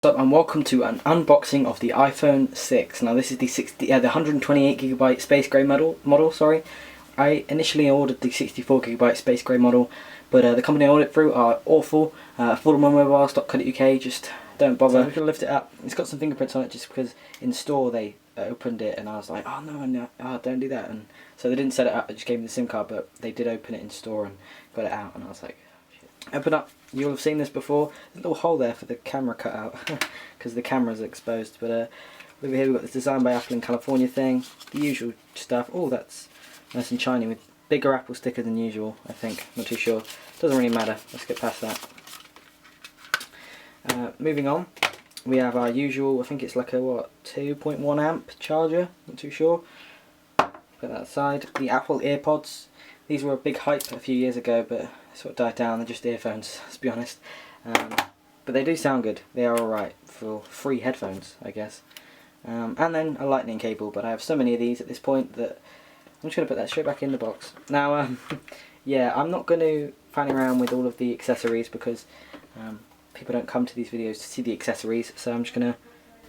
What's up and welcome to an unboxing of the iPhone 6. Now this is the 128GB space grey model. Sorry, I initially ordered the 64GB space grey model, but the company I ordered it through are awful. Affordablemobiles.co.uk, just don't bother. So we can lift it up. It's got some fingerprints on it just because in store they opened it and I was like, oh no, don't do that. And so they didn't set it up. They just gave me the SIM card, but they did open it in store and got it out, and I was like, open up. You'll have seen this before. There's a little hole there for the camera cut out because the camera's exposed. But over here we've got this Designed by Apple in California thing. The usual stuff. Oh, that's nice and shiny with bigger Apple sticker than usual, I think. Not too sure. Doesn't really matter. Let's get past that. Moving on, we have our usual, I think it's like a 2.1 amp charger. Not too sure. Put that aside. The Apple AirPods. These were a big hype a few years ago, but sort of died down. They're just earphones, to be honest. But they do sound good. They are alright for free headphones, I guess. And then a lightning cable, but I have so many of these at this point that I'm just going to put that straight back in the box. Now, yeah, I'm not going to fanny around with all of the accessories because people don't come to these videos to see the accessories, so I'm just going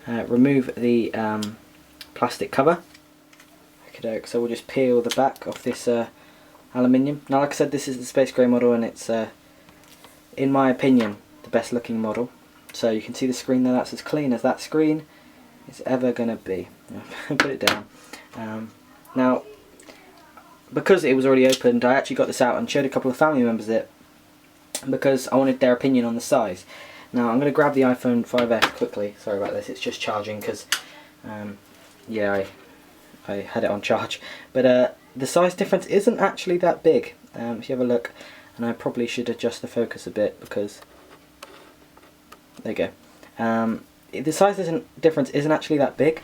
to remove the plastic cover. So we'll just peel the back off this aluminium. Now, like I said, this is the space grey model, and it's, in my opinion, the best looking model. So you can see the screen there. That's as clean as that screen is ever going to be. Put it down. Now, because it was already opened, I actually got this out and showed a couple of family members it because I wanted their opinion on the size. Now, I'm going to grab the iPhone 5S quickly. Sorry about this, it's just charging because, yeah, I had it on charge. But the size difference isn't actually that big. If you have a look, and I probably should adjust the focus a bit because there you go. The size difference isn't actually that big.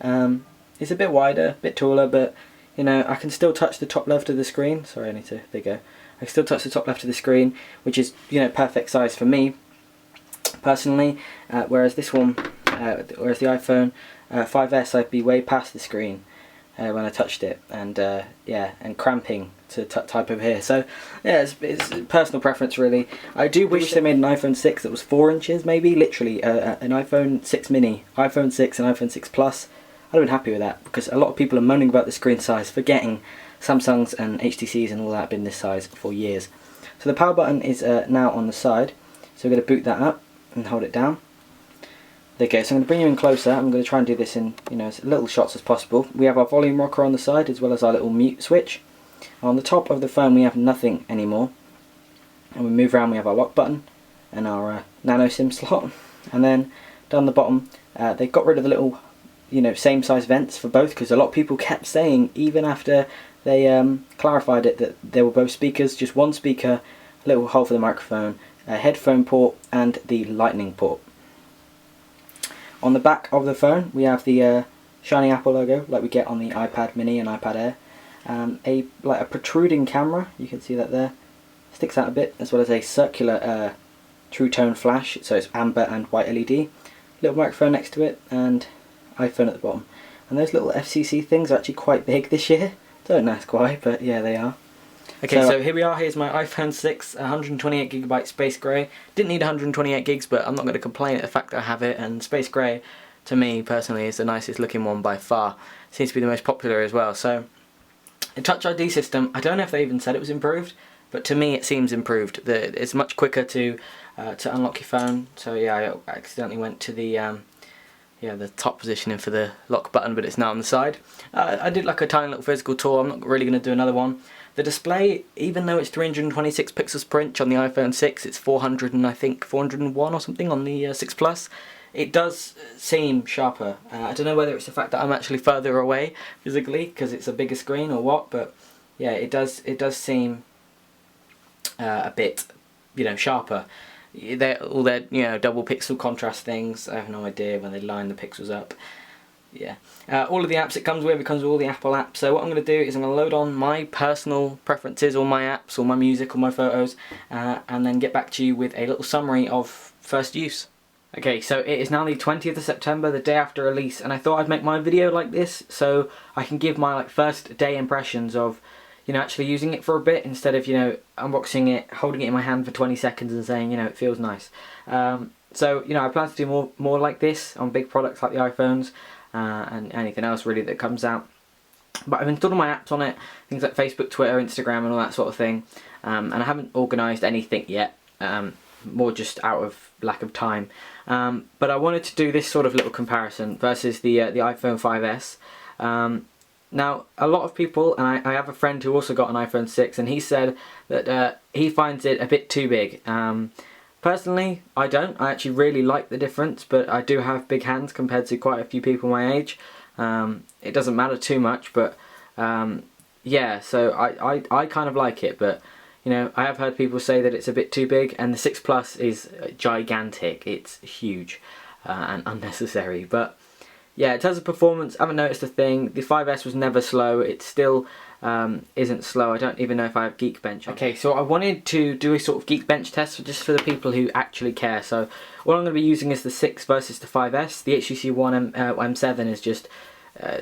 It's a bit wider, a bit taller, but you know, I can still touch the top left of the screen. Sorry, I need to. There you go. I can still touch the top left of the screen, which is, you know, perfect size for me personally. Whereas this one, whereas the iPhone 5S, I'd be way past the screen when I touched it, and yeah, and cramping to type over here. So yeah, it's personal preference really. I do wish they made an iPhone 6 that was 4 inches, maybe, literally an iPhone 6 mini, iPhone 6 and iPhone 6 Plus. I'd have been happy with that because a lot of people are moaning about the screen size, forgetting Samsungs and HTCs and all that have been this size for years. So the power button is now on the side, so we're going to boot that up and hold it down. There you go. So I'm going to bring you in closer. I'm going to try and do this in, you know, as little shots as possible. We have our volume rocker on the side as well as our little mute switch. On the top of the phone we have nothing anymore. And we move around, we have our lock button and our nano SIM slot. And then down the bottom they got rid of the little, you know, same size vents for both, because a lot of people kept saying, even after they clarified it, that they were both speakers, just one speaker, a little hole for the microphone, a headphone port and the lightning port. On the back of the phone we have the shiny Apple logo like we get on the iPad mini and iPad Air. A protruding camera, you can see that there, sticks out a bit, as well as a circular true tone flash, so it's amber and white LED. Little microphone next to it and iPhone at the bottom. And those little FCC things are actually quite big this year. Don't ask why, but yeah, they are. Okay, so here we are. Here's my iPhone 6, 128GB space grey. Didn't need 128 gigs, but I'm not going to complain at the fact that I have it. And space grey, to me personally, is the nicest looking one by far. Seems to be the most popular as well. So the Touch ID system, I don't know if they even said it was improved, but to me it seems improved. It's much quicker to unlock your phone. So yeah, I accidentally went to the the top positioning for the lock button, but it's now on the side. I did like a tiny little physical tour. I'm not really going to do another one. The display, even though it's 326 pixels per inch on the iPhone 6, it's 400 and I think 401 or something on the 6 Plus. It does seem sharper. I don't know whether it's the fact that I'm actually further away physically because it's a bigger screen or what, but yeah, it does seem a bit, you know, sharper. All their, you know, double pixel contrast things, I have no idea when they line the pixels up. Yeah, all of the apps it comes with all the Apple apps. So what I'm going to do is I'm going to load on my personal preferences, all my apps, all my music, all my photos, and then get back to you with a little summary of first use. Okay, so it is now the 20th of September, the day after release, and I thought I'd make my video like this so I can give my first day impressions of, you know, actually using it for a bit instead of, you know, unboxing it, holding it in my hand for 20 seconds and saying, you know, it feels nice. So, you know, I plan to do more like this on big products like the iPhones and anything else really that comes out. But I've installed all my apps on it, things like Facebook, Twitter, Instagram and all that sort of thing. And I haven't organised anything yet, more just out of lack of time. But I wanted to do this sort of little comparison versus the iPhone 5S. Now, a lot of people, and I have a friend who also got an iPhone 6, and he said that he finds it a bit too big. Personally, I don't. I actually really like the difference, but I do have big hands compared to quite a few people my age. It doesn't matter too much, but yeah, so I kind of like it, but you know, I have heard people say that it's a bit too big, and the 6 Plus is gigantic. It's huge and unnecessary, but yeah, in terms of performance, I haven't noticed a thing. The 5S was never slow. It still isn't slow. I don't even know if I have Geekbench. Okay, so I wanted to do a sort of Geekbench test just for the people who actually care. So what I'm going to be using is the 6 versus the 5S. The HTC One M7 is just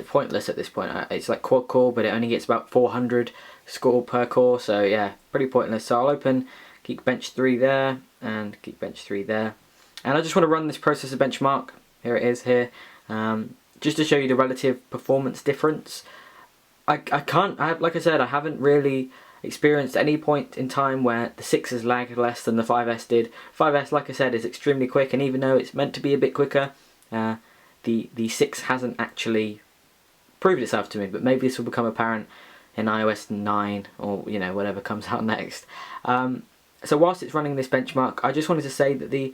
pointless at this point. It's like quad core, but it only gets about 400 score per core. So yeah, pretty pointless. So I'll open Geekbench 3 there and Geekbench 3 there. And I just want to run this processor benchmark. Here it is here. Just to show you the relative performance difference. Like I said, I haven't really experienced any point in time where the 6 has lagged less than the 5S did. 5S, like I said, is extremely quick, and even though it's meant to be a bit quicker, the 6 hasn't actually proved itself to me, but maybe this will become apparent in iOS 9 or, you know, whatever comes out next. So whilst it's running this benchmark, I just wanted to say that the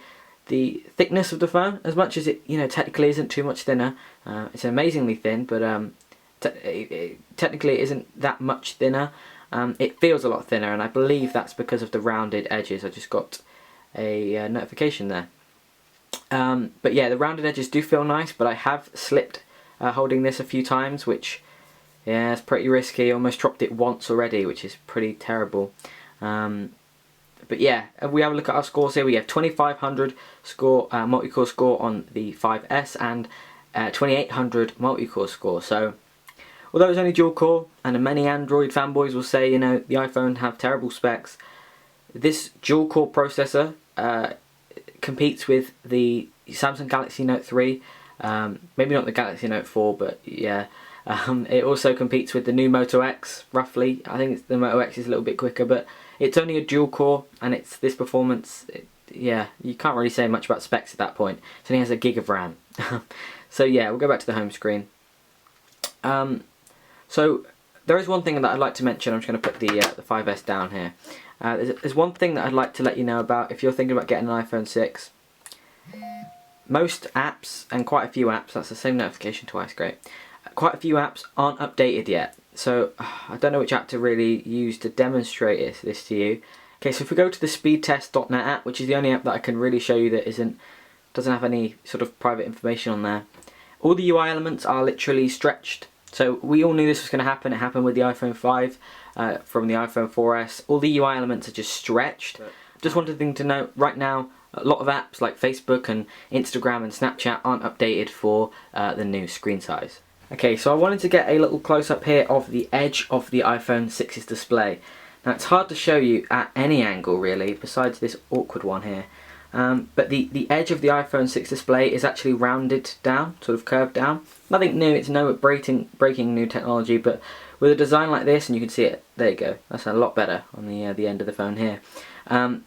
thickness of the phone, as much as it, you know, technically isn't too much thinner, it's amazingly thin, but technically it isn't that much thinner. It feels a lot thinner, and I believe that's because of the rounded edges. I just got a notification there. But yeah, the rounded edges do feel nice, but I have slipped holding this a few times, which, yeah, it's pretty risky. Almost dropped it once already, which is pretty terrible. But yeah, if we have a look at our scores here, we have 2500 score, multi-core score on the 5S, and 2800 multi-core score. So although it's only dual core, and many Android fanboys will say, you know, the iPhone have terrible specs, this dual core processor competes with the Samsung Galaxy Note 3, maybe not the Galaxy Note 4, but yeah. It also competes with the new Moto X, roughly. I think the Moto X is a little bit quicker, but it's only a dual core, and it's this performance. Yeah, you can't really say much about specs at that point. It only has a gig of RAM. So yeah, we'll go back to the home screen. So there is one thing that I'd like to mention. I'm just going to put the 5S down here. There's one thing that I'd like to let you know about if you're thinking about getting an iPhone 6. Most apps, and quite a few apps, that's the same notification twice, great. Quite a few apps aren't updated yet, so I don't know which app to really use to demonstrate this to you. Okay, so if we go to the speedtest.net app, which is the only app that I can really show you that doesn't have any sort of private information on there, all the UI elements are literally stretched. So we all knew this was going to happen. It happened with the iPhone 5 from the iPhone 4S. All the UI elements are just stretched. Just wanted thing to note, right now, a lot of apps like Facebook and Instagram and Snapchat aren't updated for the new screen size. Okay, so I wanted to get a little close-up here of the edge of the iPhone 6's display. Now it's hard to show you at any angle really, besides this awkward one here. But the edge of the iPhone 6 display is actually rounded down, sort of curved down. Nothing new, it's no breaking new technology, but with a design like this, and you can see it, there you go, that's a lot better on the end of the phone here.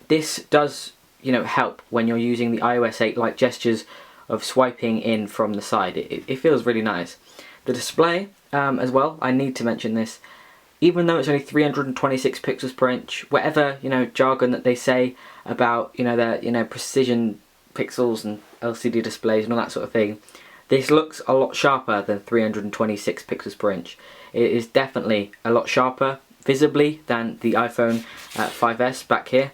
This does, you know, help when you're using the iOS 8 like gestures of swiping in from the side. It feels really nice. The display, as well, I need to mention this, even though it's only 326 pixels per inch, whatever, you know, jargon that they say about, you know, their, you know, precision pixels and LCD displays and all that sort of thing, this looks a lot sharper than 326 pixels per inch. It is definitely a lot sharper, visibly, than the iPhone 5S back here.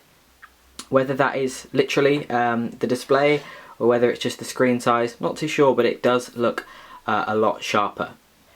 Whether that is literally the display or whether it's just the screen size, not too sure, but it does look a lot sharper.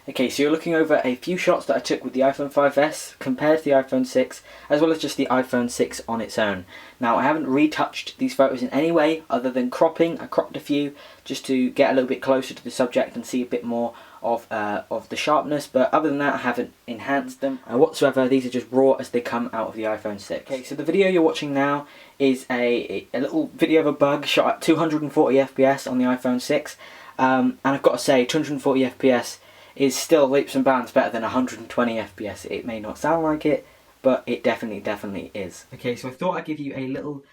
Okay, so you're looking over a few shots that I took with the iPhone 5S compared to the iPhone 6, as well as just the iPhone 6 on its own. Now, I haven't retouched these photos in any way other than cropping. I cropped a few just to get a little bit closer to the subject and see a bit more of the sharpness, but other than that I haven't enhanced them whatsoever. These are just raw as they come out of the iPhone 6. Okay, so the video you're watching now is a little video of a bug shot at 240 FPS on the iPhone 6, and I've got to say 240 FPS is still leaps and bounds better than 120 FPS. It may not sound like it, but it definitely is. Okay, so I thought I'd give you a little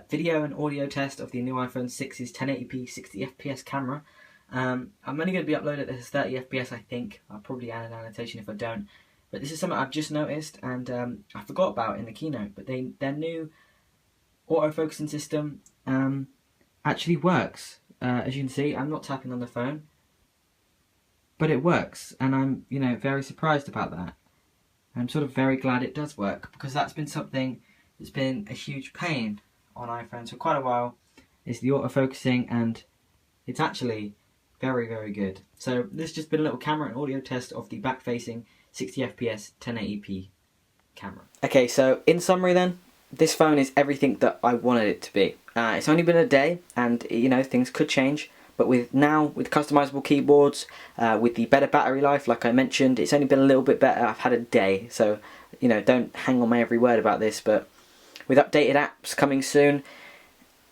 video and audio test of the new iPhone 6's 1080p 60 FPS camera. I'm only going to be uploading this as 30 FPS, I think. I'll probably add an annotation if I don't. But this is something I've just noticed, and I forgot about in the keynote. But their new autofocusing system actually works. As you can see, I'm not tapping on the phone, but it works, and I'm very surprised about that. I'm sort of very glad it does work, because that's been something that's been a huge pain on iPhones for quite a while. Is the autofocusing, and it's actually very good. So this has just been a little camera and audio test of the back-facing 60 FPS 1080p camera. Okay, so in summary then, this phone is everything that I wanted it to be. It's only been a day, and things could change, but with customizable keyboards, with the better battery life, like I mentioned, it's only been a little bit better. I've had a day, so don't hang on my every word about this, but with updated apps coming soon,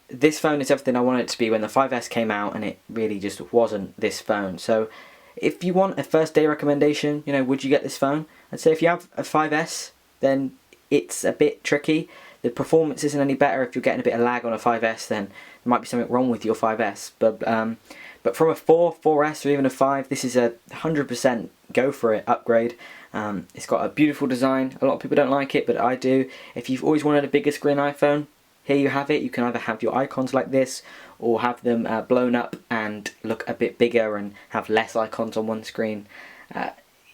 this phone is everything I wanted it to be when the 5S came out, and it really just wasn't this phone. So if you want a first day recommendation, would you get this phone? I'd say if you have a 5S, then it's a bit tricky. The performance isn't any better. If you're getting a bit of lag on a 5S, then there might be something wrong with your 5S. But from a 4S, or even a 5, this is a 100% go for it upgrade. It's got a beautiful design. A lot of people don't like it, but I do. If you've always wanted a bigger screen iPhone, here you have it. You can either have your icons like this, or have them blown up and look a bit bigger and have less icons on one screen.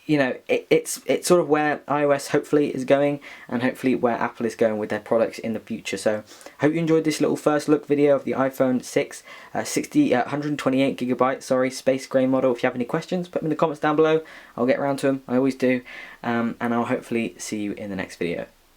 It's sort of where iOS hopefully is going, and hopefully where Apple is going with their products in the future. So I hope you enjoyed this little first look video of the iPhone 6 128GB space grey model. If you have any questions, put them in the comments down below. I'll get around to them, I always do, and I'll hopefully see you in the next video.